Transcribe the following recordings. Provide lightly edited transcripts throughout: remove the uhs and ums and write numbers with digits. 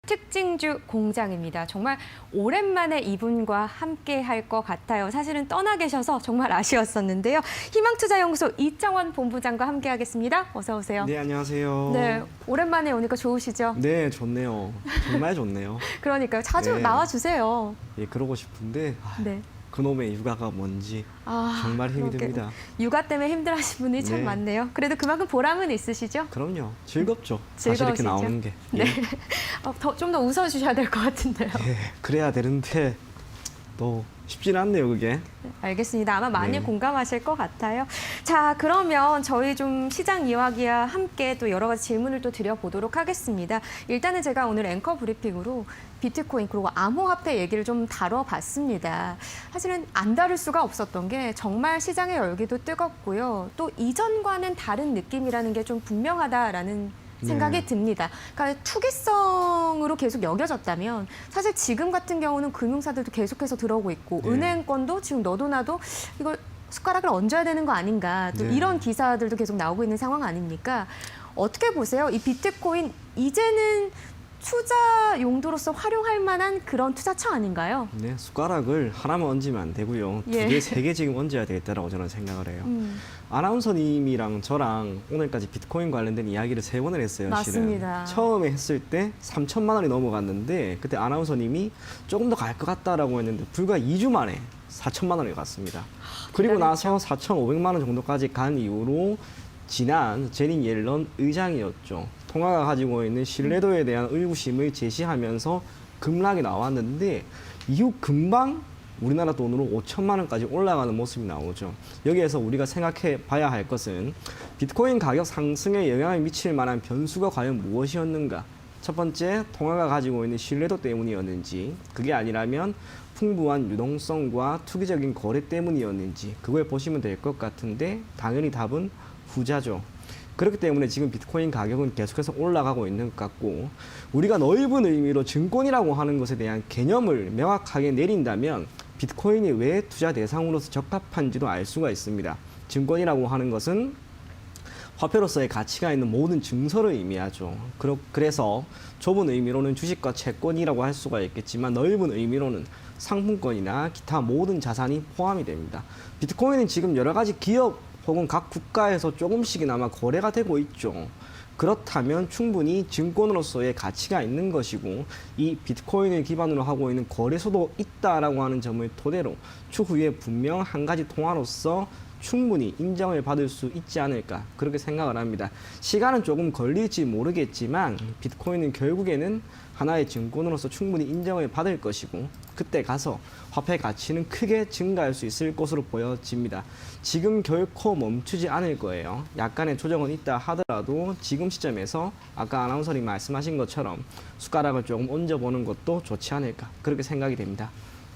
특징주 공장입니다. 정말 오랜만에 이분과 함께 할 것 같아요. 사실은 떠나 계셔서 정말 아쉬웠었는데요. 희망투자연구소 이정원 본부장과 함께 하겠습니다. 어서 오세요. 네, 안녕하세요. 네, 오랜만에 오니까 좋으시죠? 네, 좋네요. 정말 좋네요. 그러니까요. 자주 네. 나와주세요. 예, 그러고 싶은데 네. 그놈의 육아가 뭔지 정말 힘이 그러게요. 듭니다. 육아 때문에 힘들어하신 분이 참 네. 많네요. 그래도 그만큼 보람은 있으시죠? 그럼요. 즐겁죠. 다시 이렇게 즐거우시죠? 나오는 게. 예. 네. 좀 더 웃어주셔야 될 것 같은데요. 예, 그래야 되는데 또 쉽지는 않네요, 그게. 알겠습니다. 아마 많이 네. 공감하실 것 같아요. 자, 그러면 저희 좀 시장 이야기와 함께 또 여러 가지 질문을 또 드려보도록 하겠습니다. 일단은 제가 오늘 앵커 브리핑으로 비트코인 그리고 암호화폐 얘기를 좀 다뤄봤습니다. 사실은 안 다룰 수가 없었던 게 정말 시장의 열기도 뜨겁고요. 또 이전과는 다른 느낌이라는 게 좀 분명하다라는 생각이 네. 듭니다. 그러니까 투기성으로 계속 여겨졌다면 사실 지금 같은 경우는 금융사들도 계속해서 들어오고 있고 네. 은행권도 지금 너도 나도 이걸 숟가락을 얹어야 되는 거 아닌가 또 네. 이런 기사들도 계속 나오고 있는 상황 아닙니까? 어떻게 보세요? 이 비트코인 이제는 투자 용도로서 활용할 만한 그런 투자처 아닌가요? 네, 숟가락을 하나만 얹으면 안 되고요. 예. 두 개, 세 개 지금 얹어야 되겠다라고 저는 생각을 해요. 아나운서님이랑 저랑 오늘까지 비트코인 관련된 이야기를 3번을 했어요. 맞습니다. 실은. 처음에 했을 때 3천만 원이 넘어갔는데 그때 아나운서님이 조금 더 갈 것 같다라고 했는데 불과 2주 만에 4천만 원이 갔습니다. 그리고 대단했죠. 나서 4,500만 원 정도까지 간 이후로 지난 제닛 옐런 의장이었죠. 통화가 가지고 있는 신뢰도에 대한 의구심을 제시하면서 급락이 나왔는데 이후 금방 우리나라 돈으로 5천만 원까지 올라가는 모습이 나오죠. 여기에서 우리가 생각해 봐야 할 것은 비트코인 가격 상승에 영향을 미칠 만한 변수가 과연 무엇이었는가? 첫 번째, 통화가 가지고 있는 신뢰도 때문이었는지, 그게 아니라면 풍부한 유동성과 투기적인 거래 때문이었는지 그걸 보시면 될 것 같은데 당연히 답은 후자죠. 그렇기 때문에 지금 비트코인 가격은 계속해서 올라가고 있는 것 같고 우리가 넓은 의미로 증권이라고 하는 것에 대한 개념을 명확하게 내린다면 비트코인이 왜 투자 대상으로서 적합한지도 알 수가 있습니다. 증권이라고 하는 것은 화폐로서의 가치가 있는 모든 증서를 의미하죠. 그래서 좁은 의미로는 주식과 채권이라고 할 수가 있겠지만 넓은 의미로는 상품권이나 기타 모든 자산이 포함이 됩니다. 비트코인은 지금 여러 가지 기업 혹은 각 국가에서 조금씩이나마 거래가 되고 있죠. 그렇다면 충분히 증권으로서의 가치가 있는 것이고 이 비트코인을 기반으로 하고 있는 거래소도 있다라고 하는 점을 토대로 추후에 분명 한 가지 통화로서 충분히 인정을 받을 수 있지 않을까 그렇게 생각을 합니다. 시간은 조금 걸릴지 모르겠지만 비트코인은 결국에는 하나의 증권으로서 충분히 인정을 받을 것이고 그때 가서 화폐 가치는 크게 증가할 수 있을 것으로 보여집니다. 지금 결코 멈추지 않을 거예요. 약간의 조정은 있다 하더라도 지금 시점에서 아까 아나운서님 말씀하신 것처럼 숟가락을 조금 얹어보는 것도 좋지 않을까 그렇게 생각이 됩니다.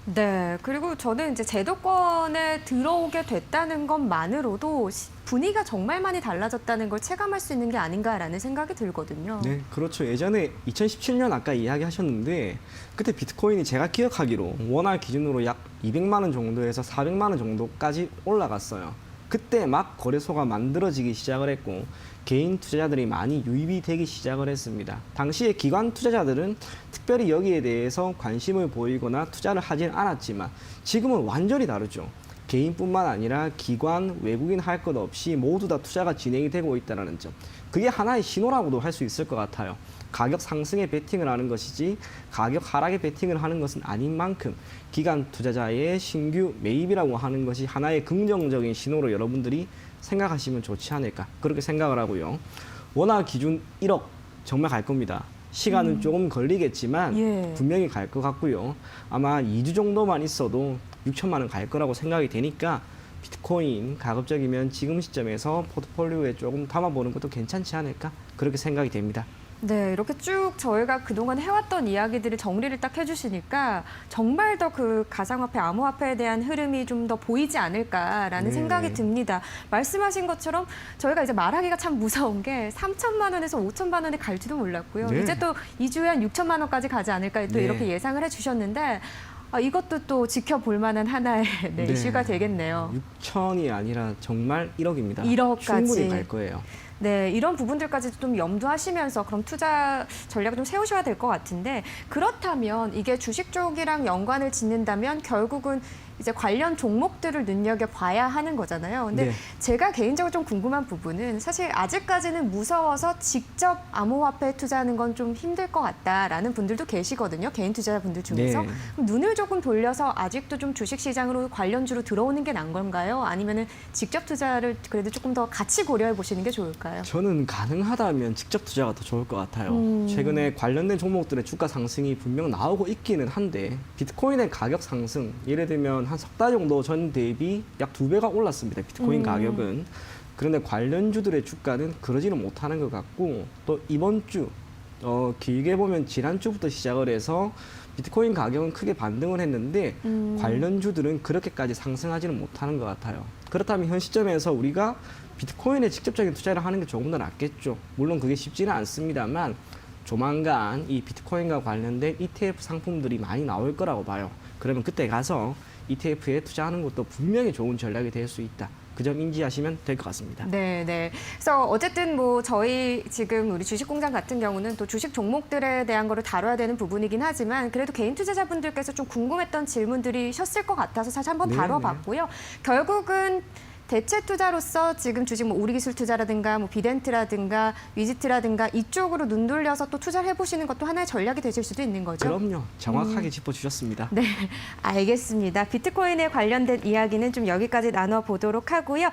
네, 그리고 저는 이제 제도권에 들어오게 됐다는 것만으로도 분위기가 정말 많이 달라졌다는 걸 체감할 수 있는 게 아닌가라는 생각이 들거든요. 네, 그렇죠. 예전에 2017년 아까 이야기하셨는데 그때 비트코인이 제가 기억하기로 원화 기준으로 약 200만 원 정도에서 400만 원 정도까지 올라갔어요. 그때 막 거래소가 만들어지기 시작을 했고 개인 투자자들이 많이 유입이 되기 시작을 했습니다. 당시에 기관 투자자들은 특별히 여기에 대해서 관심을 보이거나 투자를 하진 않았지만 지금은 완전히 다르죠. 개인뿐만 아니라 기관, 외국인 할 것 없이 모두 다 투자가 진행이 되고 있다는 점. 그게 하나의 신호라고도 할 수 있을 것 같아요. 가격 상승에 베팅을 하는 것이지 가격 하락에 베팅을 하는 것은 아닌 만큼 기관 투자자의 신규 매입이라고 하는 것이 하나의 긍정적인 신호로 여러분들이 생각하시면 좋지 않을까 그렇게 생각을 하고요. 원화 기준 1억 정말 갈 겁니다. 시간은 조금 걸리겠지만 예. 분명히 갈 것 같고요. 아마 2주 정도만 있어도 6천만 원 갈 거라고 생각이 되니까 비트코인 가급적이면 지금 시점에서 포트폴리오에 조금 담아보는 것도 괜찮지 않을까 그렇게 생각이 됩니다. 네, 이렇게 쭉 저희가 그동안 해왔던 이야기들을 정리를 딱 해주시니까 정말 더 그 가상화폐, 암호화폐에 대한 흐름이 좀 더 보이지 않을까라는 네. 생각이 듭니다. 말씀하신 것처럼 저희가 이제 말하기가 참 무서운 게 3천만 원에서 5천만 원에 갈지도 몰랐고요. 네. 이제 또 2주에 한 6천만 원까지 가지 않을까 또 네. 이렇게 예상을 해주셨는데 이것도 또 지켜볼 만한 하나의 이슈가 되겠네요. 6천이 아니라 정말 1억입니다. 1억까지. 충분히 갈 거예요. 네, 이런 부분들까지 좀 염두하시면서 그럼 투자 전략을 좀 세우셔야 될 것 같은데 그렇다면 이게 주식 쪽이랑 연관을 짓는다면 결국은 이제 관련 종목들을 눈여겨봐야 하는 거잖아요. 근데 네. 제가 개인적으로 좀 궁금한 부분은 사실 아직까지는 무서워서 직접 암호화폐에 투자하는 건 좀 힘들 것 같다라는 분들도 계시거든요. 개인 투자자분들 중에서. 네. 그럼 눈을 조금 돌려서 아직도 좀 주식시장으로 관련주로 들어오는 게 나은 건가요? 아니면은 직접 투자를 그래도 조금 더 같이 고려해 보시는 게 좋을까요? 저는 가능하다면 직접 투자가 더 좋을 것 같아요. 최근에 관련된 종목들의 주가 상승이 분명 나오고 있기는 한데 비트코인의 가격 상승, 예를 들면 한 석 달 정도 전 대비 약 2배가 올랐습니다. 비트코인 가격은. 그런데 관련주들의 주가는 그러지는 못하는 것 같고 또 이번 주 길게 보면 지난주부터 시작을 해서 비트코인 가격은 크게 반등을 했는데 관련주들은 그렇게까지 상승하지는 못하는 것 같아요. 그렇다면 현 시점에서 우리가 비트코인에 직접적인 투자를 하는 게 조금 더 낫겠죠. 물론 그게 쉽지는 않습니다만 조만간 이 비트코인과 관련된 ETF 상품들이 많이 나올 거라고 봐요. 그러면 그때 가서 ETF에 투자하는 것도 분명히 좋은 전략이 될 수 있다. 그 점 인지하시면 될 것 같습니다. 네, 네. 그래서 어쨌든 뭐 저희 지금 우리 주식공장 같은 경우는 또 주식 종목들에 대한 거를 다뤄야 되는 부분이긴 하지만 그래도 개인 투자자분들께서 좀 궁금했던 질문들이셨을 것 같아서 사실 한번 네, 다뤄봤고요. 결국은 대체 투자로서 지금 주식 뭐 우리기술 투자라든가 뭐 비덴트라든가 위지트라든가 이쪽으로 눈 돌려서 또 투자를 해보시는 것도 하나의 전략이 되실 수도 있는 거죠. 그럼요. 정확하게 짚어주셨습니다. 네, 알겠습니다. 비트코인에 관련된 이야기는 좀 여기까지 나눠보도록 하고요.